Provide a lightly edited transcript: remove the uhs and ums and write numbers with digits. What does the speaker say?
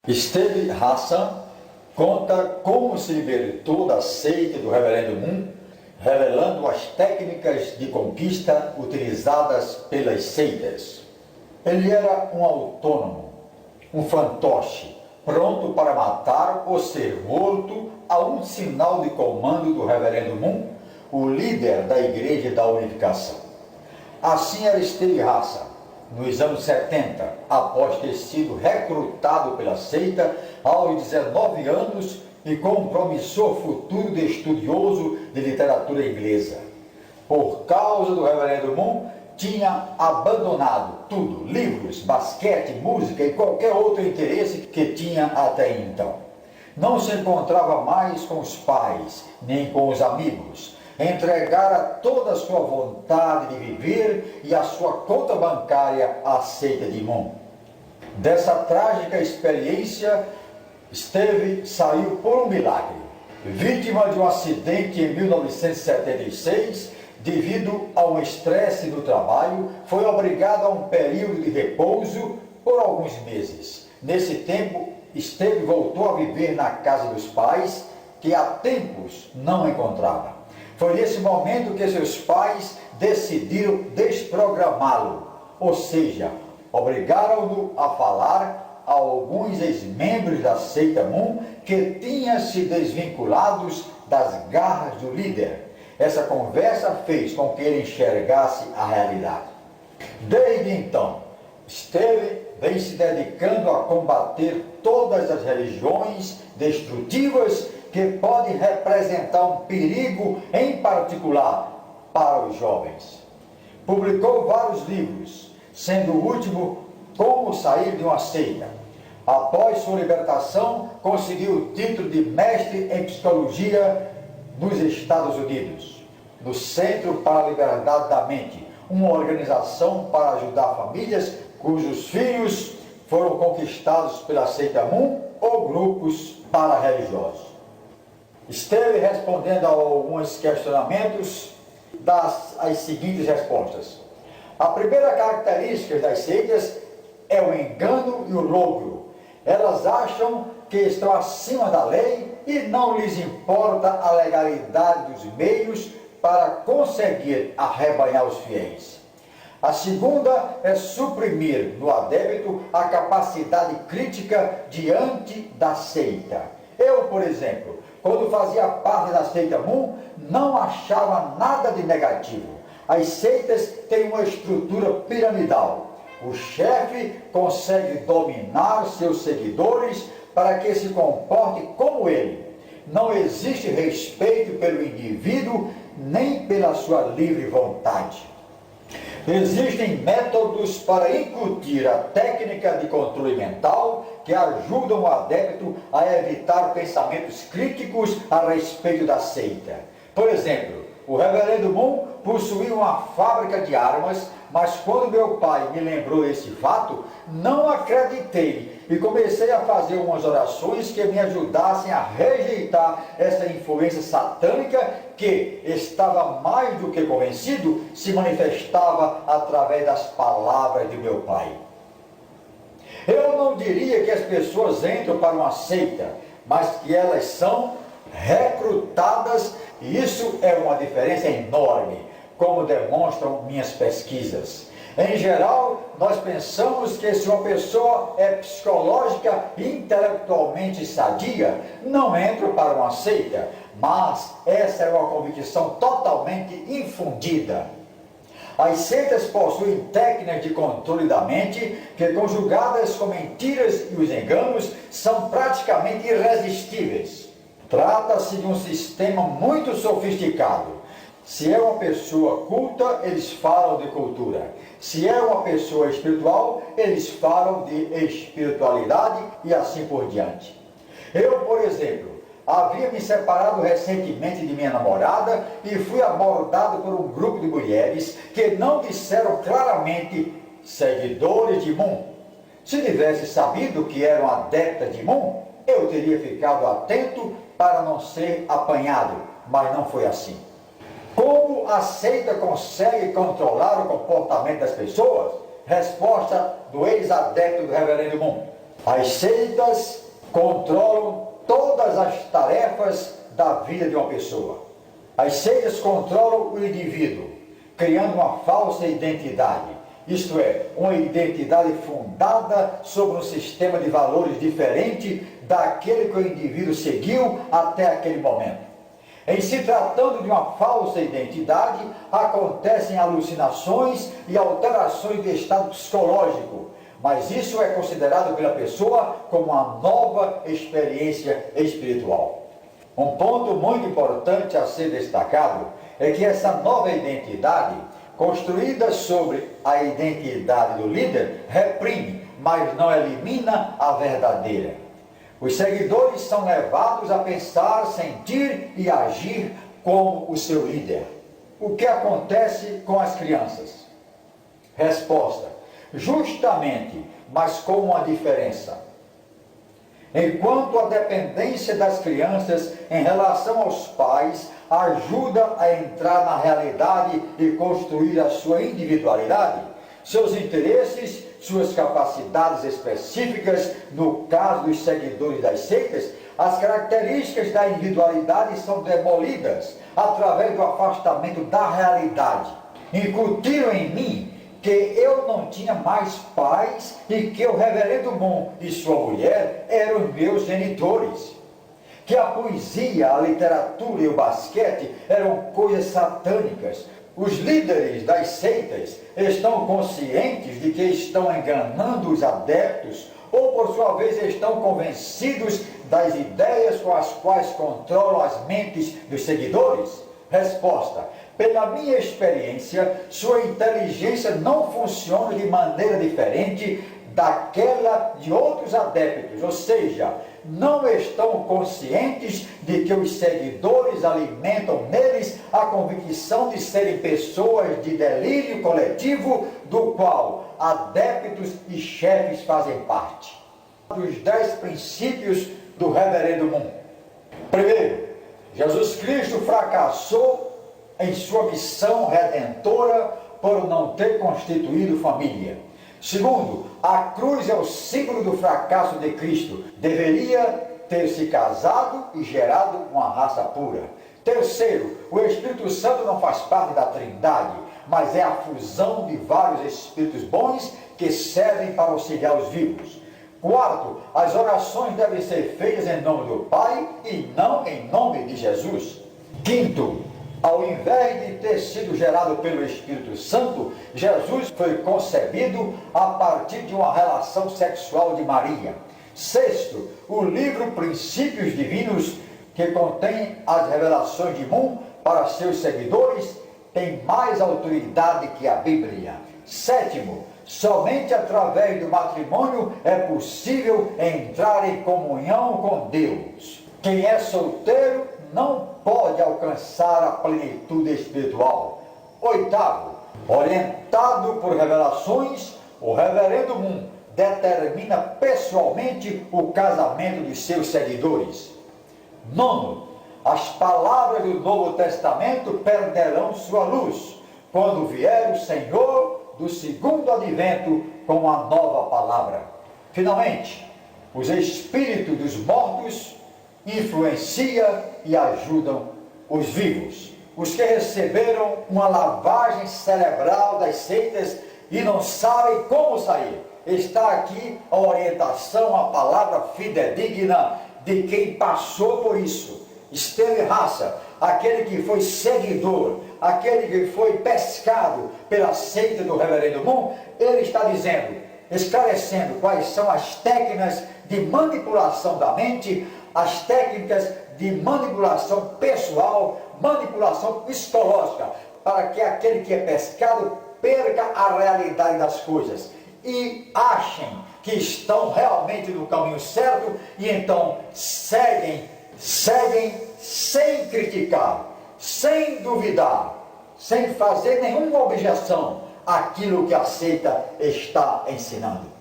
Steve Hassan conta como se libertou da seita do Reverendo Moon, revelando as técnicas de conquista utilizadas pelas seitas. Ele era um autônomo, um fantoche, pronto para matar ou ser morto a um sinal de comando do Reverendo Moon, o líder da Igreja da Unificação. Assim era Steve Hassan, nos anos 70, após ter sido recrutado pela seita aos 19 anos e com um promissor futuro de estudioso de literatura inglesa. Por causa do Reverendo Moon, tinha abandonado tudo, livros, basquete, música e qualquer outro interesse que tinha até então. Não se encontrava mais com os pais, nem com os amigos. Entregara toda a sua vontade de viver e a sua conta bancária à seita de Moon. Dessa trágica experiência, Steve saiu por um milagre. Vítima de um acidente em 1976, devido a um estresse do trabalho, foi obrigado a um período de repouso por alguns meses. Nesse tempo, Steve voltou a viver na casa dos pais, que há tempos não encontrava. Foi nesse momento que seus pais decidiram desprogramá-lo, ou seja, obrigaram-no a falar a alguns ex-membros da seita Moon que tinham se desvinculados das garras do líder. Essa conversa fez com que ele enxergasse a realidade. Desde então, Steve vem se dedicando a combater todas as religiões destrutivas que podem representar um perigo em particular para os jovens. Publicou vários livros, sendo o último Como Sair de uma Seita. Após sua libertação, conseguiu o título de mestre em psicologia nos Estados Unidos, no Centro para a Liberdade da Mente, uma organização para ajudar famílias cujos filhos foram conquistados pela seita Moon ou grupos para-religiosos. Esteve respondendo a alguns questionamentos, as seguintes respostas. A primeira característica das seitas é o engano e o logro. Elas acham que estão acima da lei e não lhes importa a legalidade dos meios para conseguir arrebanhar os fiéis. A segunda é suprimir no adepto a capacidade crítica diante da seita. Eu, por exemplo, quando fazia parte da seita Moon, não achava nada de negativo. As seitas têm uma estrutura piramidal. O chefe consegue dominar seus seguidores para que se comporte como ele. Não existe respeito pelo indivíduo nem pela sua livre vontade. Existem métodos para incutir a técnica de controle mental que ajudam o adepto a evitar pensamentos críticos a respeito da seita. Por exemplo, o Reverendo Moon possuía uma fábrica de armas, mas quando meu pai me lembrou esse fato, não acreditei e comecei a fazer umas orações que me ajudassem a rejeitar essa influência satânica que, estava mais do que convencido, se manifestava através das palavras de meu pai. Eu não diria que as pessoas entram para uma seita, mas que elas são recrutadas, e isso é uma diferença enorme, como demonstram minhas pesquisas. Em geral, nós pensamos que se uma pessoa é psicológica e intelectualmente sadia, não entra para uma seita, mas essa é uma convicção totalmente infundida. As seitas possuem técnicas de controle da mente que, conjugadas com mentiras e os enganos, são praticamente irresistíveis. Trata-se de um sistema muito sofisticado. Se é uma pessoa culta, eles falam de cultura. Se é uma pessoa espiritual, eles falam de espiritualidade e assim por diante. Eu, por exemplo, havia me separado recentemente de minha namorada e fui abordado por um grupo de mulheres que não disseram claramente seguidores de Moon. Se tivesse sabido que eram adeptas de Moon, eu teria ficado atento para não ser apanhado, mas não foi assim. Como a seita consegue controlar o comportamento das pessoas? Resposta do ex-adepto do Reverendo Moon. As seitas controlam todas as tarefas da vida de uma pessoa. As seitas controlam o indivíduo, criando uma falsa identidade, isto é, uma identidade fundada sobre um sistema de valores diferente daquele que o indivíduo seguiu até aquele momento. Em se tratando de uma falsa identidade, acontecem alucinações e alterações de estado psicológico, mas isso é considerado pela pessoa como uma nova experiência espiritual. Um ponto muito importante a ser destacado é que essa nova identidade, construída sobre a identidade do líder, reprime, mas não elimina a verdadeira. Os seguidores são levados a pensar, sentir e agir como o seu líder. O que acontece com as crianças? Resposta: justamente, mas com uma diferença. Enquanto a dependência das crianças em relação aos pais ajuda a entrar na realidade e construir a sua individualidade, seus interesses, suas capacidades específicas, no caso dos seguidores das seitas, as características da individualidade são demolidas através do afastamento da realidade. Incutiram em mim que eu não tinha mais pais e que o reverendo Moon e sua mulher eram meus genitores. Que a poesia, a literatura e o basquete eram coisas satânicas. Os líderes das seitas estão conscientes de que estão enganando os adeptos ou, por sua vez, estão convencidos das ideias com as quais controlam as mentes dos seguidores? Resposta: pela minha experiência, sua inteligência não funciona de maneira diferente daquela de outros adeptos, ou seja, não estão conscientes de que os seguidores alimentam neles a convicção de serem pessoas de delírio coletivo, do qual adeptos e chefes fazem parte. Dos 10 princípios do reverendo Moon. Primeiro, Jesus Cristo fracassou em sua missão redentora por não ter constituído família. Segundo, a cruz é o símbolo do fracasso de Cristo. Deveria ter se casado e gerado uma raça pura. Terceiro, o Espírito Santo não faz parte da Trindade, mas é a fusão de vários espíritos bons que servem para auxiliar os vivos. Quarto, as orações devem ser feitas em nome do Pai e não em nome de Jesus. Quinto, ao invés de ter sido gerado pelo Espírito Santo, Jesus foi concebido a partir de uma relação sexual de Maria. Sexto, o livro Princípios Divinos, que contém as revelações de Moon para seus seguidores, tem mais autoridade que a Bíblia. Sétimo, somente através do matrimônio é possível entrar em comunhão com Deus. Quem é solteiro não pode alcançar a plenitude espiritual. Oitavo, orientado por revelações, o reverendo Moon determina pessoalmente o casamento de seus seguidores. Nono, as palavras do Novo Testamento perderão sua luz quando vier o Senhor do segundo advento com uma nova palavra. Finalmente, os espíritos dos mortos influenciam e ajudam os vivos. Os que receberam uma lavagem cerebral das seitas e não sabem como sair. Está aqui a orientação, a palavra fidedigna de quem passou por isso. Esteve raça, aquele que foi seguidor, aquele que foi pescado pela seita do reverendo Moon, ele está dizendo, esclarecendo quais são as técnicas de manipulação da mente, as técnicas de manipulação pessoal, manipulação psicológica, para que aquele que é pescado perca a realidade das coisas e achem que estão realmente no caminho certo e então seguem sem criticar, sem duvidar, sem fazer nenhuma objeção àquilo que a seita está ensinando.